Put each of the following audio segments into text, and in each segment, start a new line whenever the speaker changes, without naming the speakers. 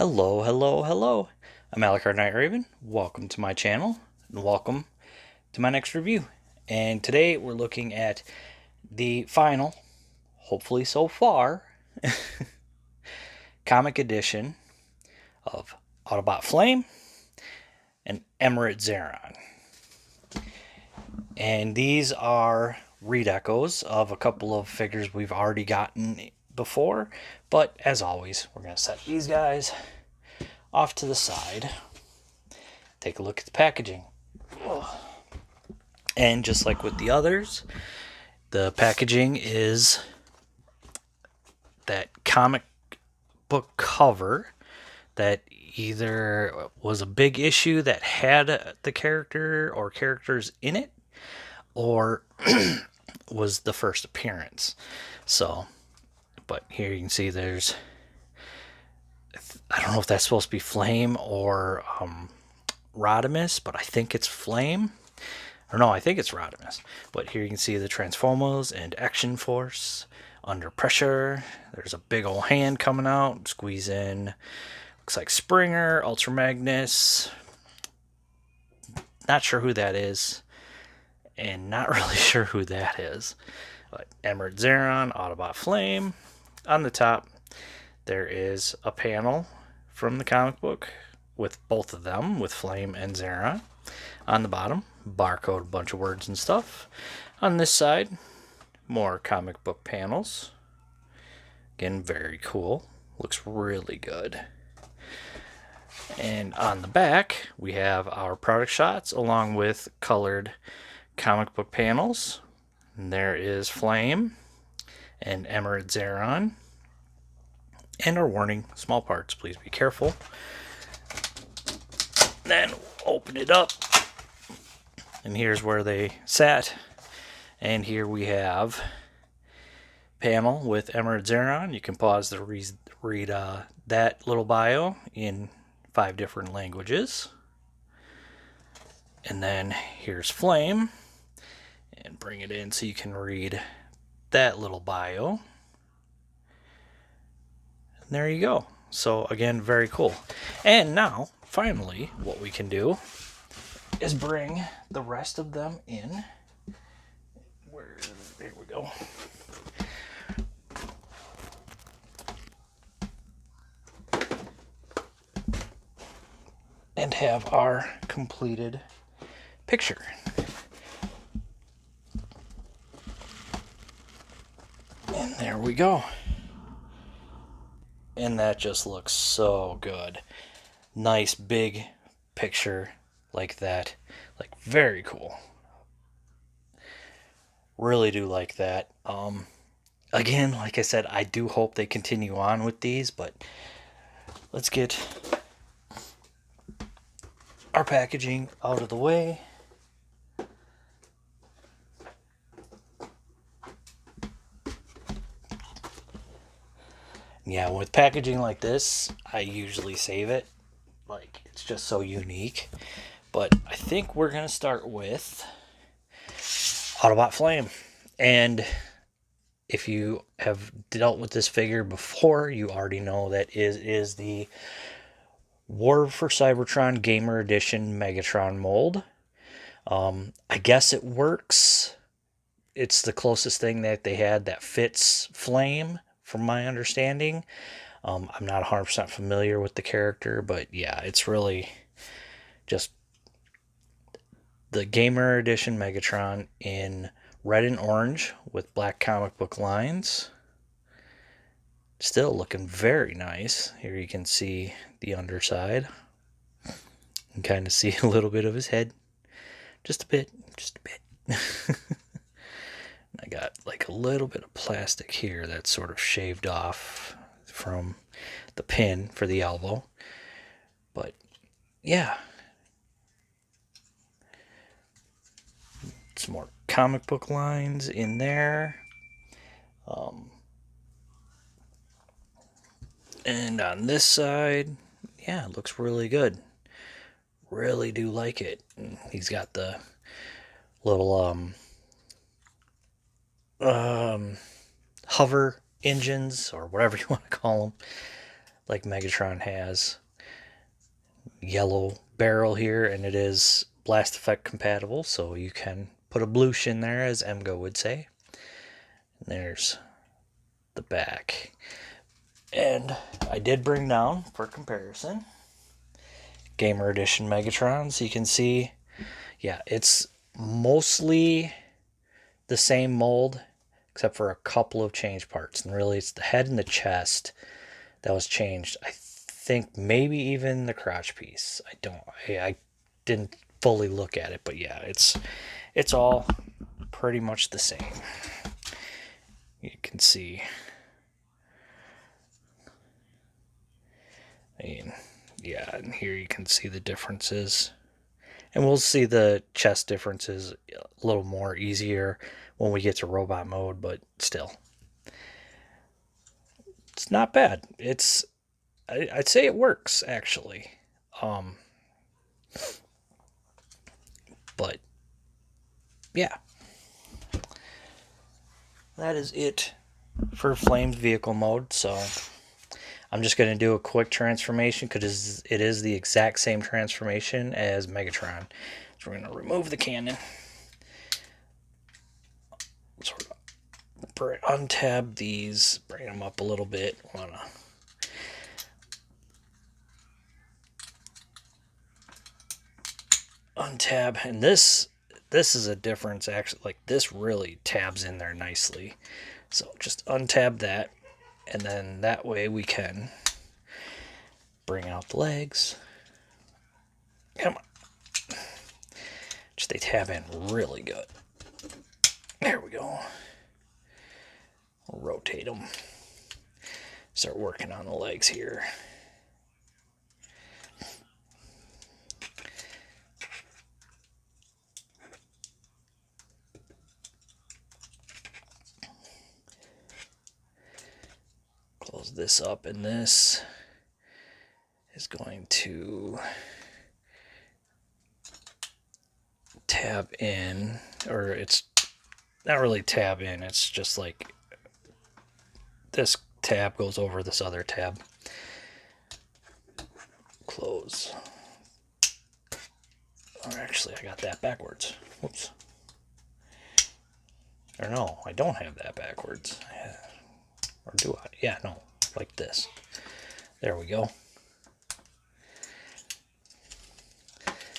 Hello, hello, hello. I'm Alucard Night Raven. Welcome to my channel, and welcome to my next review. And today we're looking at the final, hopefully so far, comic edition of Autobot Flame and Emirate Xaaron. And these are redecos of a couple of figures we've already gotten before, but as always, we're going to set these guys off to the side. Take a look at the packaging. And just like with the others, the packaging is that comic book cover that either was a big issue that had the character or characters in it, or was the first appearance. So, but here you can see there's, I don't know if that's supposed to be Flame or Rodimus, but I think it's Flame. Or no, I think it's Rodimus. But here you can see the Transformers and Action Force under pressure. There's a big old hand coming out. Squeeze in. Looks like Springer, Ultra Magnus. Not sure who that is. And not really sure who that is. But Emirate Xaaron, Autobot Flame. On the top, there is a panel from the comic book with both of them, with Flame and Xaaron. On the bottom, barcode, a bunch of words and stuff. On this side, more comic book panels. Again, very cool. Looks really good. And on the back, we have our product shots along with colored comic book panels. And there is Flame and Emirate Xaaron. And our warning, small parts, please be careful. Then open it up. And here's where they sat. And here we have panel with Emirate Xaaron. You can pause to read that little bio in 5 different languages. And then here's Flame. And bring it in so you can read that little bio. And there you go. So again, very cool. And now, finally, what we can do is bring the rest of them in. Here we go. And have our completed picture. And there we go. And that just looks so good. Nice big picture like that. Like, very cool. Really do like that. Again, like I said, I do hope they continue on with these, but let's get our packaging out of the way. Yeah, with packaging like this, I usually save it. Like, it's just so unique. But I think we're going to start with Autobot Flame. And if you have dealt with this figure before, you already know that it is the War for Cybertron Gamer Edition Megatron mold. I guess it works. It's the closest thing that they had that fits Flame, from my understanding. I'm not 100% familiar with the character, but yeah, it's really just the Gamer Edition Megatron in red and orange with black comic book lines. Still looking very nice. Here you can see the underside. You can kind of see a little bit of his head. Just a bit. I got like a little bit of plastic here that's sort of shaved off from the pin for the elbow. But yeah. Some more comic book lines in there. And on this side, yeah, it looks really good. Really do like it. And he's got the little hover engines, or whatever you want to call them. like Megatron has. Yellow barrel here, and it is blast effect compatible, so you can put a bloosh in there, as Emgo would say. And there's the back. And I did bring down, for comparison, Gamer Edition Megatron, so you can see, yeah, it's mostly the same mold, except for a couple of change parts. And really, it's the head and the chest that was changed. I think maybe even the crotch piece. I didn't fully look at it, but yeah, it's all pretty much the same. You can see. I mean, yeah, and here you can see the differences. And we'll see the chest differences a little more easier when we get to robot mode, but still. It's not bad. I'd say it works, actually. But, yeah. That is it for Flame's vehicle mode, so I'm just going to do a quick transformation because it is the exact same transformation as Megatron. So we're going to remove the cannon. Sort of untab these, bring them up a little bit. Want to untab, and this is a difference actually. Like, this really tabs in there nicely, so just untab that, and then that way we can bring out the legs. Come on, just they tab in really good. There we go. We'll rotate them, start working on the legs here. Close this up, and this is going to tab in, or it's not really tab in, it's just like this tab goes over this other tab. Close. Or actually, I got that backwards. Whoops. Or no, I don't have that backwards. Or do I? Yeah, no, like this. There we go.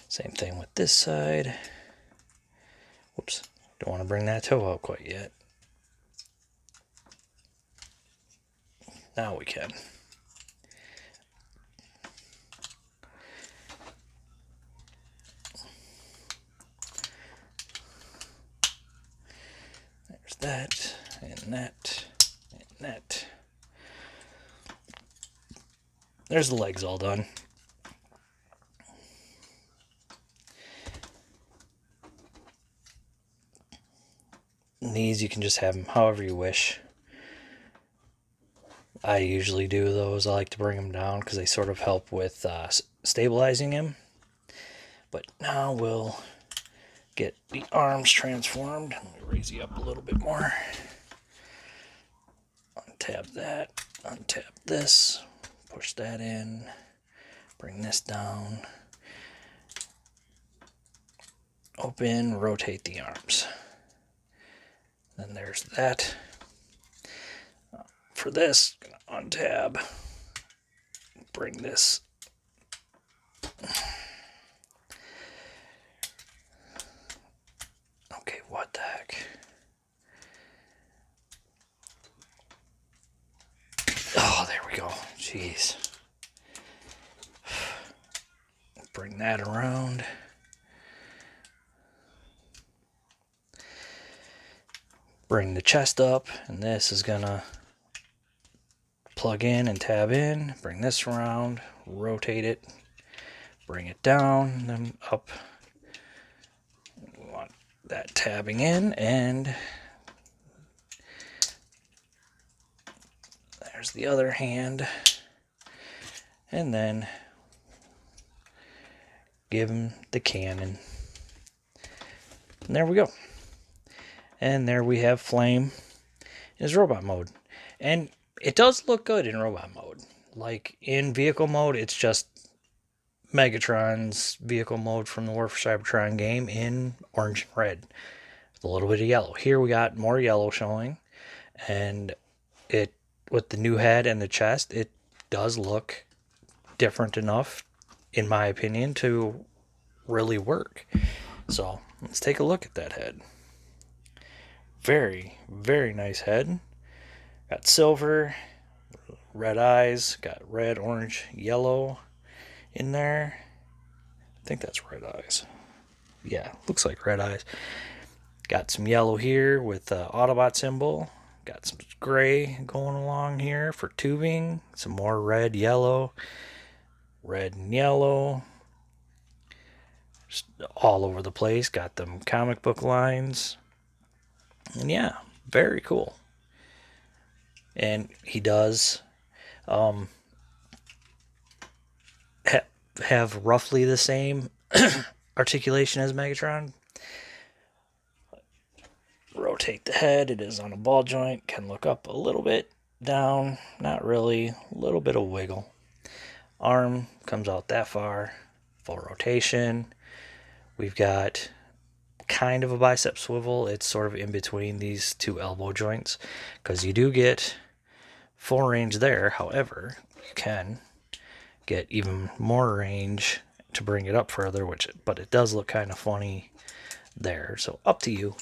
Same thing with this side. Whoops, don't want to bring that toe out quite yet. Now we can. There's that, and that, and that. There's the legs all done. And these you can just have them however you wish. I usually do those. I like to bring them down because they sort of help with stabilizing him. But now we'll get the arms transformed. Let me raise you up a little bit more. Untab that, untab this, push that in, bring this down, open, rotate the arms. Then there's that. For this, I'm gonna untab, bring this. Okay, what the heck? Oh, there we go. Jeez. Bring that around. Bring the chest up, and this is gonna plug in and tab in. Bring this around, rotate it, bring it down, then up. We want that tabbing in, and there's the other hand. And then give him the cannon. And there we go. And there we have Flame in his robot mode. And it does look good in robot mode. like in vehicle mode, it's just Megatron's vehicle mode from the War for Cybertron game in orange and red. A little bit of yellow. Here we got more yellow showing, and it, with the new head and the chest, it does look different enough, in my opinion, to really work. So let's take a look at that head. Very, very nice head. Got silver, red eyes, got red, orange, yellow in there. I think that's red eyes. Yeah, looks like red eyes. Got some yellow here with the Autobot symbol. Got some gray going along here for tubing. Some more red, yellow. Red and yellow. Just all over the place. Got them comic book lines. And yeah, very cool. And he does have roughly the same articulation as Megatron. Rotate the head. It is on a ball joint. Can look up a little bit, down, not really. A little bit of wiggle. Arm comes out that far. Full rotation. We've got kind of a bicep swivel. It's sort of in between these two elbow joints, because you do get full range there. However, you can get even more range to bring it up further, but it does look kind of funny there. So up to you.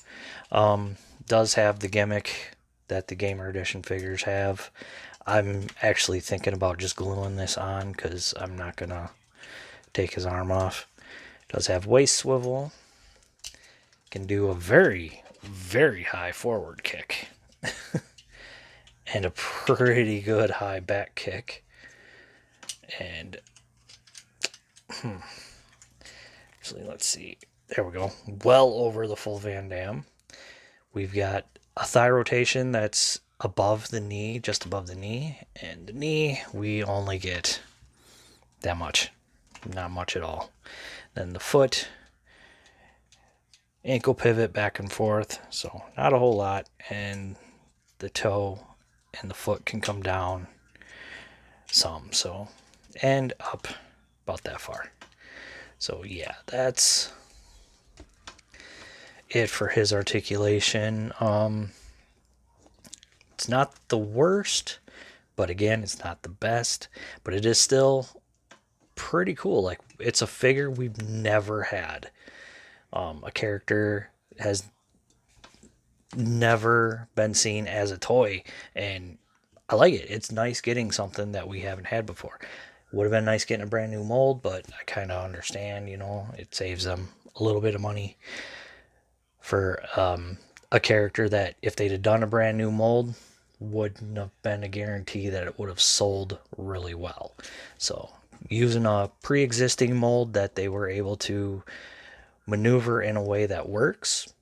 Does have the gimmick that the Gamer Edition figures have. I'm actually thinking about just gluing this on, because I'm not gonna take his arm off. Does have waist swivel. Can do a very, very high forward kick. And a pretty good high back kick. And actually, let's see. There we go. Well over the full Van Damme. We've got a thigh rotation that's above the knee, just above the knee. And the knee, we only get that much. Not much at all. Then the foot, ankle pivot back and forth. So not a whole lot. And the toe and the foot can come down some. So, and up about that far. So yeah, that's it for his articulation. It's not the worst, but again, it's not the best, but it is still pretty cool. Like, it's a figure we've never had. A character has never been seen as a toy, and I like it. It's nice getting something that we haven't had before. Would have been nice getting a brand new mold, but I kind of understand, it saves them a little bit of money for a character that, if they'd have done a brand new mold, wouldn't have been a guarantee that it would have sold really well. So using a pre-existing mold that they were able to maneuver in a way that works,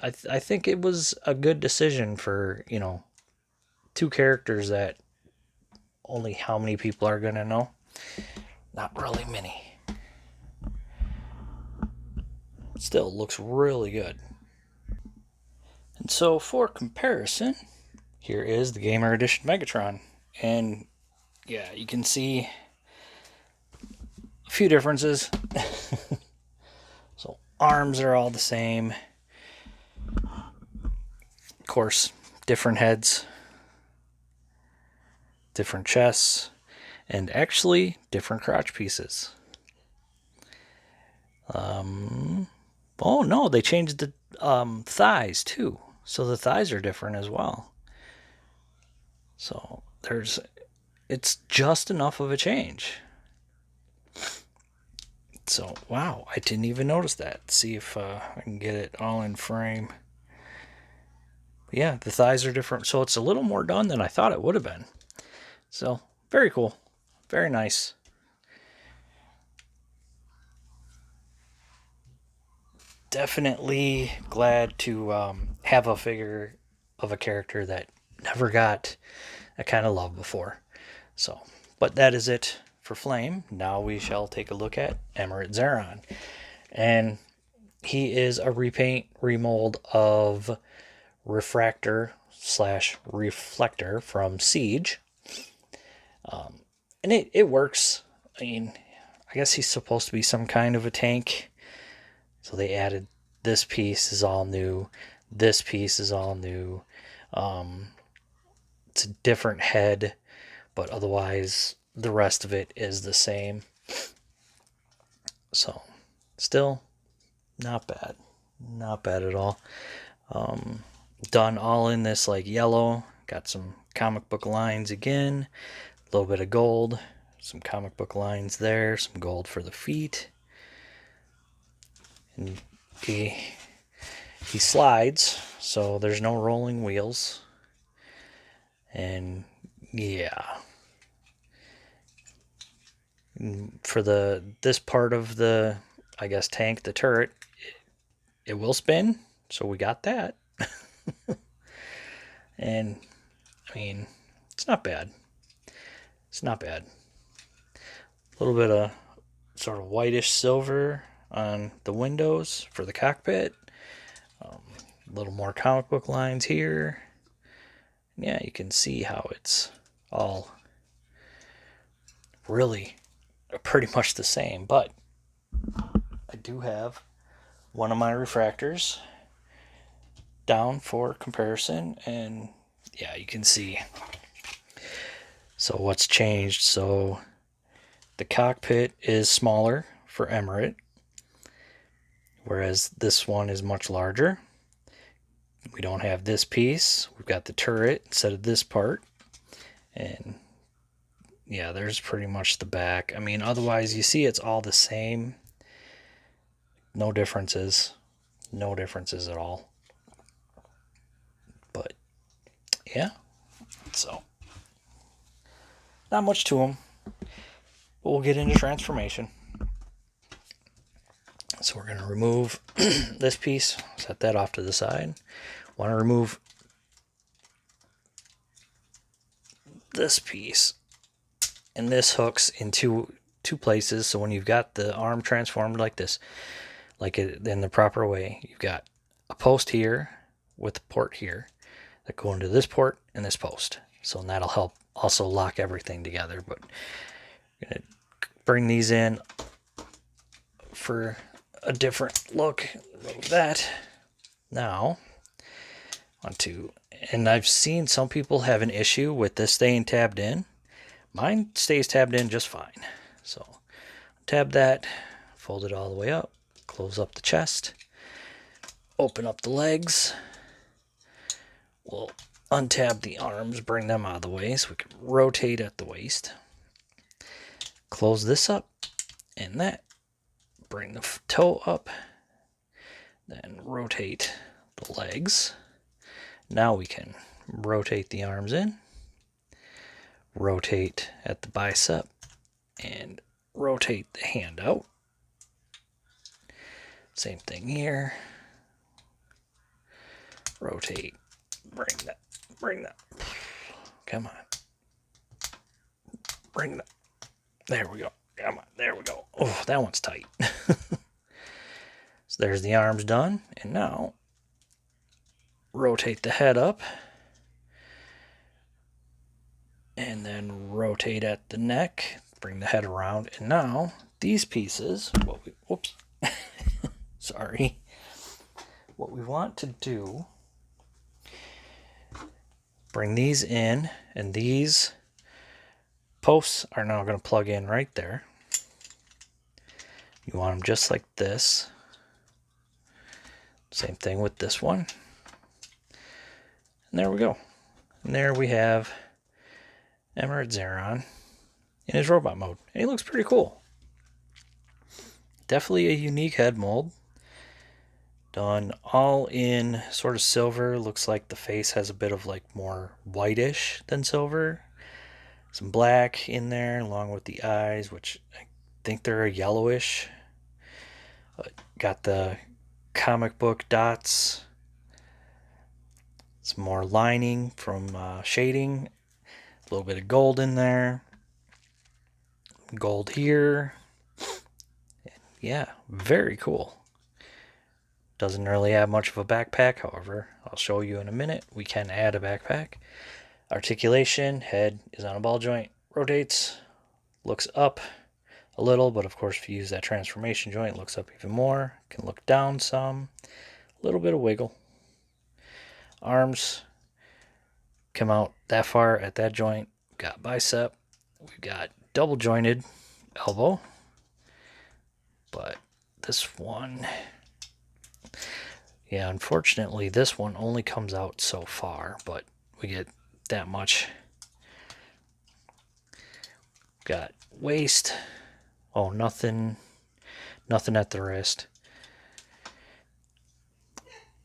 I think it was a good decision for, two characters that only how many people are going to know? Not really many. Still looks really good. And so for comparison, here is the Gamer Edition Megatron. And yeah, you can see a few differences. So arms are all the same. Of course, different heads, different chests, and actually different crotch pieces. Oh no, they changed the thighs too. So the thighs are different as well. So it's just enough of a change. So, wow, I didn't even notice that. Let's see if I can get it all in frame. Yeah, the thighs are different. So it's a little more done than I thought it would have been. So, very cool. Very nice. Definitely glad to have a figure of a character that never got that kind of love before. So, but that is it for Flame. Now we shall take a look at Emirate Xaaron. And he is a repaint, remold of Refractor / Reflector from Siege. And it works. I mean, I guess he's supposed to be some kind of a tank. So they added this piece is all new. This piece is all new. It's a different head, but otherwise the rest of it is the same. So still not bad. Not bad at all. Done all in this like yellow. Got some comic book lines again. A little bit of gold. Some comic book lines there. Some gold for the feet. And he slides, so there's no rolling wheels. And yeah. For this part of the, I guess, tank, the turret, it will spin. So we got that. And I mean, it's not bad. It's not bad. A little bit of sort of whitish silver on the windows for the cockpit. A little more comic book lines here. Yeah, you can see how it's all really pretty much the same, but I do have one of my refractors down for comparison, and yeah, you can see. So what's changed? So the cockpit is smaller for Emirate, whereas this one is much larger. We don't have this piece. We've got the turret instead of this part. And yeah, there's pretty much the back. I mean, otherwise you see it's all the same. No differences. No differences at all. But yeah, so not much to them. But we'll get into transformation. So we're going to remove this piece, set that off to the side. Want to remove this piece, and this hooks in two places. So when you've got the arm transformed like this, like it in the proper way, you've got a post here with a port here that go into this port and this post. So that'll help also lock everything together. But I'm going to bring these in for a different look. Remove that. Now, and I've seen some people have an issue with this staying tabbed in. Mine stays tabbed in just fine. So tab that, fold it all the way up, close up the chest, open up the legs. We'll untab the arms, bring them out of the way so we can rotate at the waist. Close this up and that. Bring the toe up, then rotate the legs. Now we can rotate the arms in, rotate at the bicep, and rotate the hand out. Same thing here. Rotate, bring that. Come on. Bring that. There we go. Come on, there we go. Oh, that one's tight. So there's the arms done, and now rotate the head up, and then rotate at the neck, bring the head around, and now these pieces, whoops, sorry, what we want to do, bring these in, and these posts are now going to plug in right there. You want them just like this. Same thing with this one. And there we go. And there we have Emirate Xaaron in his robot mode. And he looks pretty cool. Definitely a unique head mold. Done all in sort of silver. Looks like the face has a bit of like more whitish than silver. Some black in there along with the eyes, which I think they're a yellowish. Got the comic book dots. Some more lining from shading. A little bit of gold in there. Gold here. Yeah, very cool. Doesn't really have much of a backpack, however, I'll show you in a minute. We can add a backpack. Articulation, head is on a ball joint, rotates, looks up a little, but of course if you use that transformation joint, it looks up even more. Can look down some, a little bit of wiggle. Arms come out that far at that joint. We've got bicep. We've got double jointed elbow. But this one, yeah, unfortunately this one only comes out so far, but we get that much. Got waist. Oh, nothing at the wrist.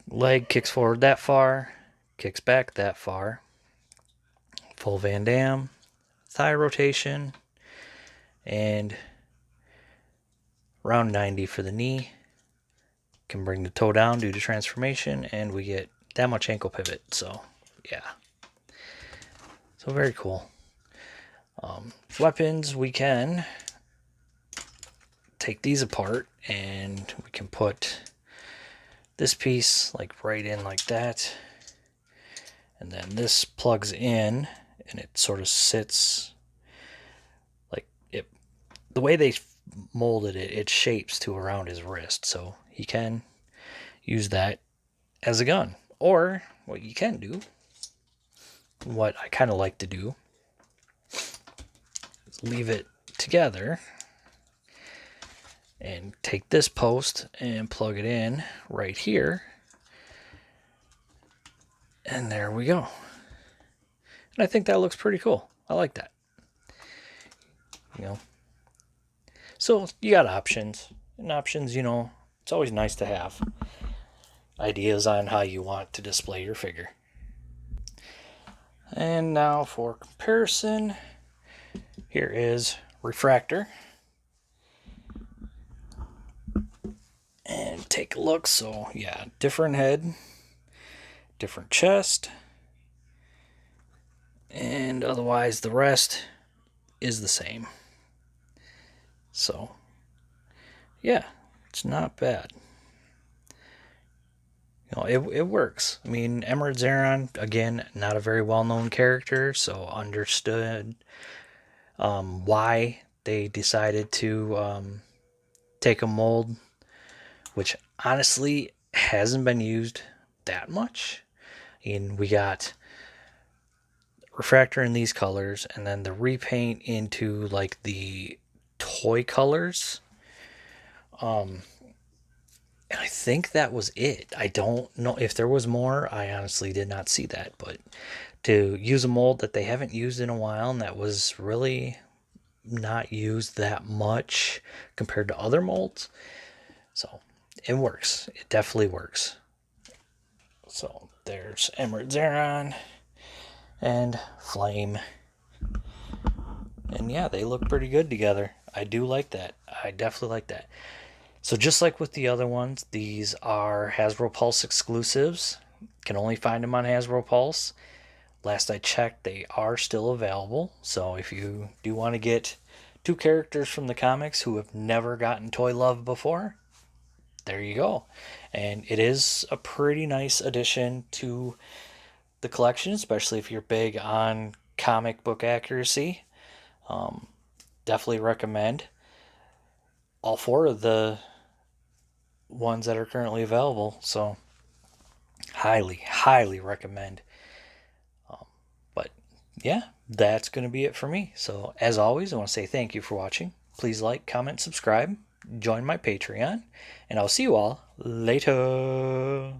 Leg kicks forward that far, kicks back that far. Full Van Damme, thigh rotation, and around 90 for the knee. Can bring the toe down due to transformation, and we get that much ankle pivot. So, yeah. So, very cool. Weapons, we can take these apart, and we can put this piece like right in like that. And then this plugs in, and it sort of sits like it. The way they molded it, it shapes to around his wrist, so he can use that as a gun. Or what you can do, what I kind of like to do, is leave it together and take this post and plug it in right here, and there we go. And I think that looks pretty cool. I like that. You know, so you got options, and options, you know, it's always nice to have ideas on how you want to display your figure. And now for comparison, here is Refractor. And take a look. So yeah, different head, different chest, and otherwise the rest is the same. So yeah, it's not bad. You know, it works. I mean, Emirate Xaaron, again, not a very well-known character, so understood why they decided to take a mold, which honestly hasn't been used that much. And we got Refractor in these colors, and then the repaint into like the toy colors. And I think that was it. I don't know if there was more. I honestly did not see that. But to use a mold that they haven't used in a while, and that was really not used that much compared to other molds. So it works. It definitely works. So there's Emirate Xaaron and Flame. And yeah, they look pretty good together. I do like that. I definitely like that. So just like with the other ones, these are Hasbro Pulse exclusives. Can only find them on Hasbro Pulse. Last I checked, they are still available. So if you do want to get two characters from the comics who have never gotten toy love before, there you go. And it is a pretty nice addition to the collection, especially if you're big on comic book accuracy. Definitely recommend all four of the ones that are currently available. So highly recommend. But yeah, that's going to be it for me. So as always, I want to say thank you for watching. Please like, comment, subscribe, join my Patreon, and I'll see you all later.